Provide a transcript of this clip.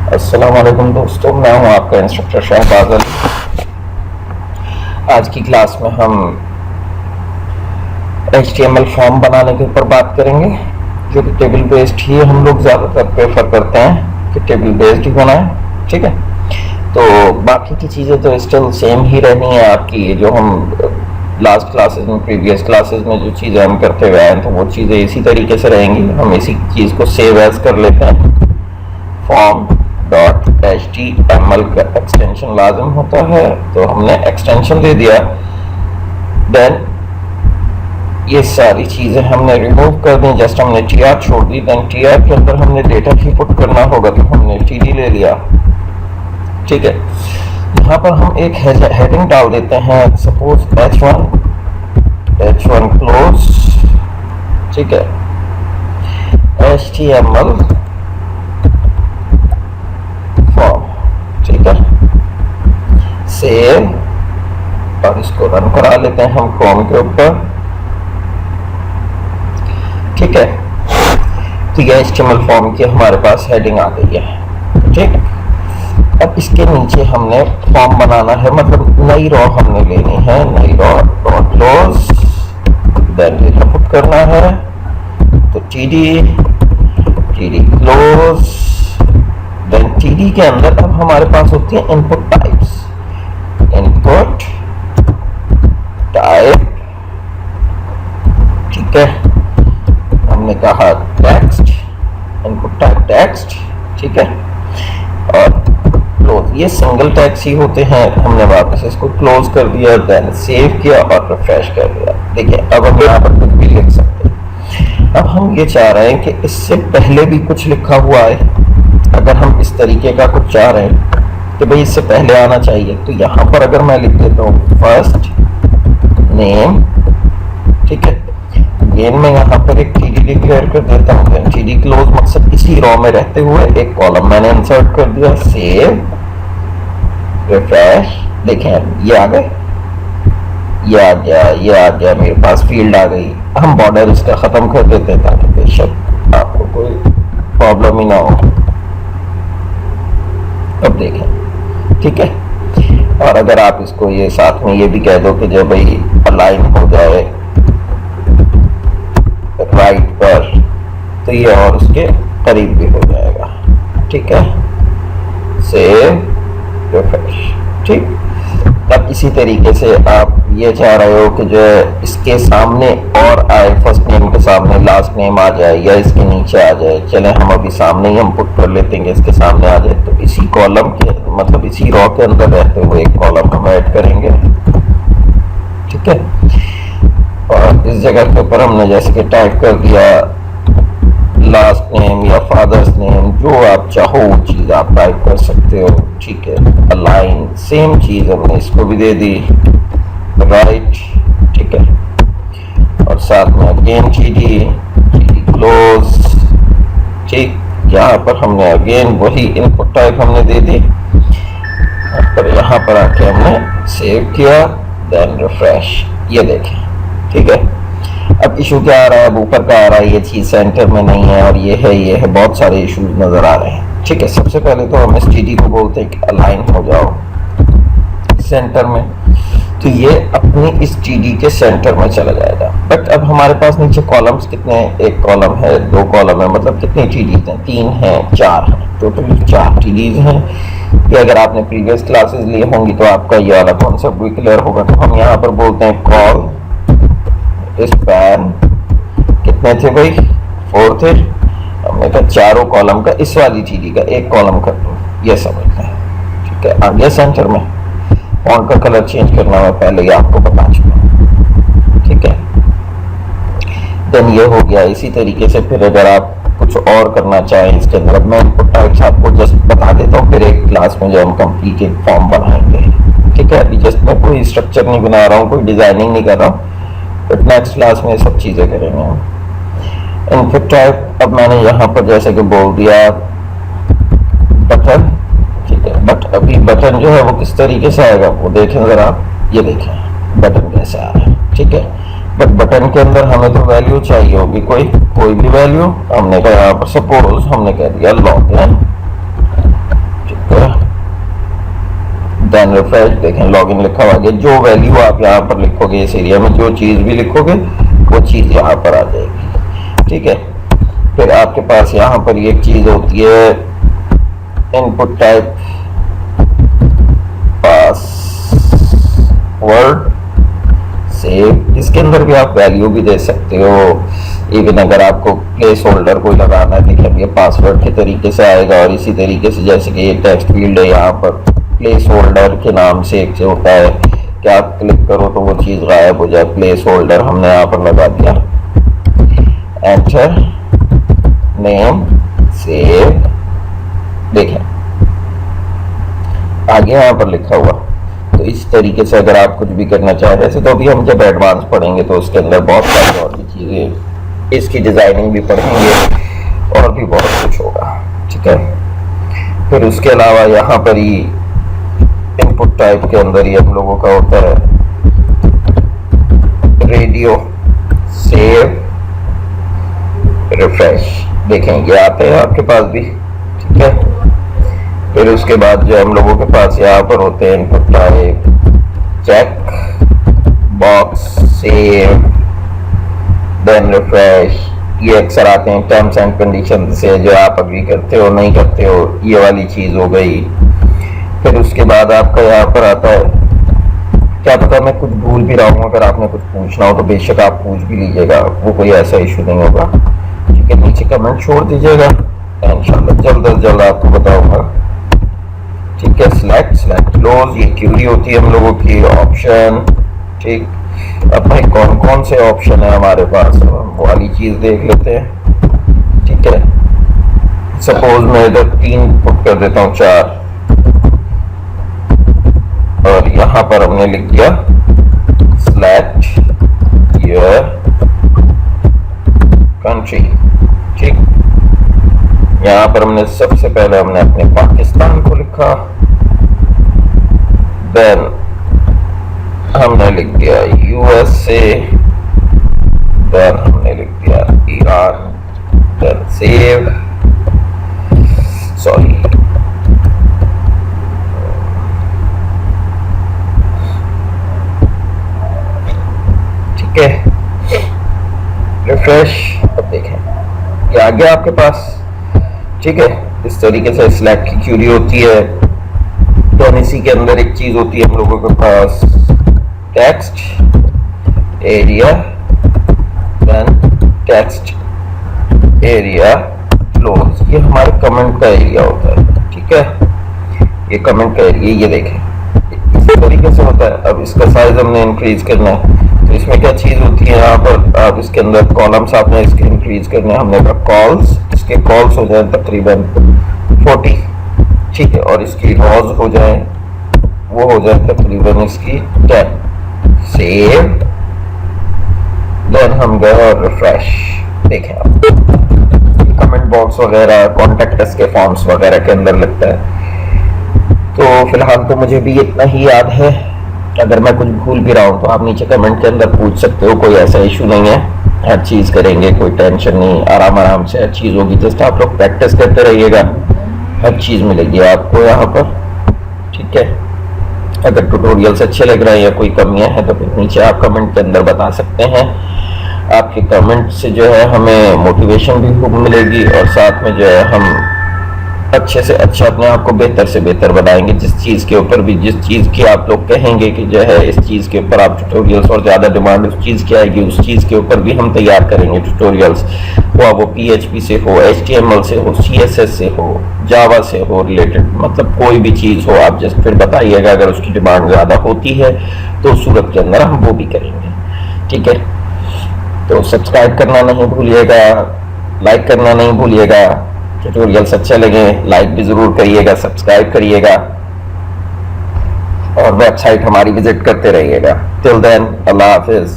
अस्सलाम वालेकुम दोस्तों, मैं हूं आपका इंस्ट्रक्टर शहबाज अली। आज की क्लास में हम HTML फॉर्म बनाने के ऊपर बात करेंगे, जो कि टेबल बेस्ड ही हम लोग ज़्यादातर प्रेफर करते हैं कि टेबल बेस्ड ही बनाएं। ठीक है, तो बाकी की चीज़ें तो स्टिल सेम ही रहनी है आपकी, जो हम लास्ट क्लासेस में, प्रीवियस क्लासेस में जो चीज़ें हम करते हुए आए हैं, तो वो चीज़ें इसी तरीके से रहेंगी। हम इसी चीज़ को सेव एज कर लेते हैं। फॉर्म .html का एक्सटेंशन लाजिम होता है, तो हमने एक्सटेंशन दे दिया। देन ये सारी चीज़ें हमने रिमूव कर दी, जस्ट हमने tr छोड़ दी। देन tr के अंदर हमने डेटा की पुट करना होगा, तो हमने td ले लिया। ठीक है, यहाँ पर हम एक हेडिंग डाल देते हैं, सपोज h1 क्लोज। ठीक है, HTML फॉर्म। ठीक है, सेव, और इसको रन करा लेते हैं हम क्रोम के ऊपर। ठीक है, तो ये HTML फॉर्म की हमारे पास हेडिंग आ गई है। ठीक, अब इसके नीचे हमने फॉर्म बनाना है, मतलब नई रॉ हमने लेनी है, नई row dot close. Then data put करना है, तो td क्लोज। देन td के अंदर अब हमारे पास होती है इनपुट टाइप्स। इनपुट टाइप, ठीक है, हमने कहा टेक्स्ट, इनपुट टाइप टेक्स्ट। ठीक है, और क्लोज, ये सिंगल टैग्स ही होते हैं। हमने वापस इसको क्लोज कर दिया, देन सेव किया और रिफ्रेश कर दिया। देखिए, अब हम यहाँ पर कुछ भी लिख सकते हैं। अब हम ये चाह रहे हैं कि इससे पहले भी कुछ लिखा हुआ है। अगर हम इस तरीके का कुछ चाह रहे हैं कि भाई इससे पहले आना चाहिए, तो यहाँ पर अगर मैं लिख देता हूँ फर्स्ट नेम। ठीक है, अगेन मैं यहाँ पर एक td डिक्लेयर कर देता हूँ, td क्लोज, मकसद इसी रॉ में रहते हुए एक कॉलम मैंने इंसर्ट कर दिया। सेव, रिफ्रेश, देखें ये आ गए, ये आ गया मेरे पास, फील्ड आ गई। हम बॉर्डर इसका खत्म कर देते हैं ताकि बेशक आपको कोई प्रॉब्लम ही ना हो। अब देखें, ठीक है, और अगर आप इसको ये साथ में ये भी कह दो कि जब भाई अलाइन हो जाए राइट पर, तो ये और उसके करीब भी हो जाएगा। ठीक है, सेव, रिफ्रेश। ठीक, अब इसी तरीके से आप ये चाह रहे हो कि जो इसके सामने और आए, फर्स्ट नेम के सामने लास्ट नेम आ जाए, या इसके नीचे आ जाए। चले हम अभी सामने ही हम पुट कर लेते हैं, इसके सामने आ जाए, तो इसी कॉलम के, मतलब इसी रॉ के अंदर रहते हुए एक कॉलम हम ऐड करेंगे। ठीक है, और इस जगह के ऊपर हमने जैसे कि टाइप कर दिया लास्ट नेम या फादर्स नेम, जो आप चाहो वो चीज़ आप टाइप कर सकते हो। ठीक है, अलाइन, सेम चीज़ हमने इसको भी दे दी, राइट। ठीक है, और साथ में अगेन td क्लोज। ठीक, यहाँ पर हमने अगेन वही इनपुट टाइप हमने दे दी, और यहाँ पर आके हमने सेव किया, देन रिफ्रेश। ये देखें, ठीक है, अब इशू क्या आ रहा है, अब ऊपर का आ रहा है, ये चीज़ सेंटर में नहीं है, और ये है, बहुत सारे इश्यूज नज़र आ रहे हैं। ठीक है, सबसे पहले तो हम इस td को बोलते हैं कि अलाइन हो जाओ सेंटर में, तो ये अपनी इस td के सेंटर में चला जाएगा। बट अब हमारे पास नीचे कॉलम्स कितने हैं, एक कॉलम है, दो कॉलम है, मतलब कितने tds हैं, 3 हैं, 4 हैं, टोटल 4 tds हैं। ये अगर आपने प्रीवियस क्लासेस ली होंगी तो आपका ये वाला कॉन्सेप्ट भी क्लियर होगा। तो हम यहाँ पर बोलते हैं कॉल स्पैन, कितने थे भाई, 4 थे। हमने कहा चारों कॉलम का इस वाली td का एक कॉलम कर दो, ये समझना है। ठीक है, आगे सेंटर में फॉन्ट का कलर चेंज करना मैं पहले ही आपको बता चुका हूँ। ठीक है, देन ये हो गया। इसी तरीके से फिर अगर आप कुछ और करना चाहें इसके अंदर, मैं इनपुट टाइप्स आपको जस्ट बता देता हूँ, फिर एक क्लास में जब हम कंप्लीट एक फॉर्म बनाएंगे। ठीक है, अभी जस्ट मैं कोई स्ट्रक्चर नहीं बना रहा हूँ, कोई डिजाइनिंग नहीं कर रहा हूँ, बट नेक्स्ट क्लास में ये सब चीज़ें करेंगे हम। इनपुट टाइप अब मैंने यहाँ पर जैसे कि बोल दिया बटन। ठीक है, बट अभी बटन जो है वो किस तरीके से आएगा वो देखें ज़रा, ये देखें बटन कैसे आ रहा है। ठीक है, बट बटन के अंदर हमें तो वैल्यू चाहिए होगी, कोई भी वैल्यू। हमने कहा यहाँ पर सपोज हमने कह दिया लॉगिन, देन रिफ्रेश, देखें लॉगिन लिखा हुआ है। जो वैल्यू आप यहाँ पर लिखोगे इस एरिया में, जो चीज़ भी लिखोगे वो चीज़ यहाँ पर आ जाएगी। ठीक है, फिर आपके पास यहाँ पर एक चीज़ होती है इनपुट टाइप पासवर्ड सेव। इसके अंदर भी आप वैल्यू भी दे सकते हो। इवन अगर आपको प्लेस होल्डर कोई लगाना है, देखिए ये पासवर्ड के तरीके से आएगा। और इसी तरीके से जैसे कि ये टेक्स्ट फील्ड है, यहाँ पर प्लेस होल्डर के नाम से एक जो होता है कि आप क्लिक करो तो वो चीज़ गायब हो जाए। प्लेस होल्डर हमने यहाँ पर लगा दिया, एंटर, नेम, सेव, देखें आगे यहाँ पर लिखा हुआ। तो इस तरीके से अगर आप कुछ भी करना चाह रहे हैं, तो अभी हम जब एडवांस पढ़ेंगे तो उसके अंदर बहुत सारी और भी चीज़ें, इसकी डिज़ाइनिंग भी पढ़ेंगे और भी बहुत कुछ होगा। ठीक है, फिर उसके अलावा यहाँ पर ही इनपुट टाइप के अंदर ही हम लोगों का होता है रेडियो, सेव, रिफ्रेश। देखें ये आते हैं आपके पास भी। ठीक है, फिर उसके बाद जो हम लोगों के पास यहाँ पर होते हैं input type, check box, save, then refresh. ये अक्सर आते हैं टर्म्स एंड कंडीशन से, जो आप अग्री करते हो नहीं करते हो, ये वाली चीज़ हो गई। फिर उसके बाद आपका यहाँ पर आता है, क्या पता मैं कुछ भूल भी रहा हूँ, अगर आपने कुछ पूछना हो तो बेशक आप पूछ भी लीजिएगा, वो कोई ऐसा इशू नहीं होगा। ठीक है, नीचे कमेंट छोड़ दीजिएगा, इंशाल्लाह जल्द अज जल्द आपको बताऊंगा। ठीक है, सेलेक्ट क्लोज, ये क्यूरी होती है हम लोगों की, ऑप्शन। ठीक, अब भाई कौन कौन से ऑप्शन है हमारे पास, वो वाली चीज़ देख लेते हैं। ठीक है, सपोज मैं इधर 3 पुट कर देता हूँ, 4, और यहाँ पर हमने लिख दिया सिलेक्ट योर कंट्री। ठीक, यहाँ पर हमने सबसे पहले हमने अपने पाकिस्तान को लिखा, देन हमने लिख दिया यूएसए, देन हमने लिख दिया ईरान, देन सेव, सॉरी ठीक है, रिफ्रेश। अब देखें ये आ गया आपके पास। ठीक है, इस तरीके से सिलेक्ट की क्यूरी होती है। तो इसी के अंदर एक चीज होती है हम लोगों के पास, text area, then text area close. ये हमारे कमेंट का एरिया होता है। ठीक है, ये कमेंट का एरिया, ये देखें इस तरीके से होता है। अब इसका साइज हमने इंक्रीज करना है, तो इसमें क्या चीज होती है, यहाँ पर आप इसके अंदर कॉलम्स आपने इसके इंक्रीज करने हैं। हमने कहा कॉल्स, इसके कॉल्स हो जाए तकरीबन 40। ठीक है, और इसकी रॉज हो जाए, वो हो जाए तकरीबन इसकी 10। सेव, देन हम गए और रिफ्रेश। देखें आप कमेंट बॉक्स वगैरह कॉन्टेक्ट अस के फॉर्म्स वगैरह के अंदर लगता है। तो फिलहाल तो मुझे भी इतना ही याद है, अगर मैं कुछ भूल भी रहा हूँ तो आप नीचे कमेंट के अंदर पूछ सकते हो, कोई ऐसा इशू नहीं है। हर चीज़ करेंगे, कोई टेंशन नहीं, आराम आराम से हर चीज़ होगी। जस्ट आप लोग प्रैक्टिस करते रहिएगा, हर चीज़ मिलेगी आपको यहाँ पर। ठीक है, अगर ट्यूटोरियल्स अच्छे लग रहे हैं या कोई कमियां हैं तो फिर नीचे आप कमेंट के अंदर बता सकते हैं। आपके कमेंट से जो है हमें मोटिवेशन भी खूब मिलेगी, और साथ में जो है हम अच्छे से अच्छा अपने आप को बेहतर से बेहतर बनाएंगे। जिस चीज़ के ऊपर भी, जिस चीज़ की आप लोग कहेंगे कि जो है इस चीज़ के ऊपर आप ट्यूटोरियल्स, और ज़्यादा डिमांड उस चीज़ की आएगी, उस चीज़ के ऊपर भी हम तैयार करेंगे ट्यूटोरियल्स। वो PHP से हो, HTML से हो, CSS से हो, जावा से हो रिलेटेड, मतलब कोई भी चीज़ हो, आप जस्ट फिर बताइएगा। अगर उसकी डिमांड ज़्यादा होती है तो उस सूरत के अंदर हम वो भी करेंगे। ठीक है, तो सब्सक्राइब करना नहीं भूलिएगा, लाइक करना नहीं भूलिएगा। ट्यूटोरियल्स अच्छे लगे लाइक भी जरूर करिएगा, सब्सक्राइब करिएगा, और वेबसाइट हमारी विजिट करते रहिएगा। टिल देन, अल्लाह हाफिज।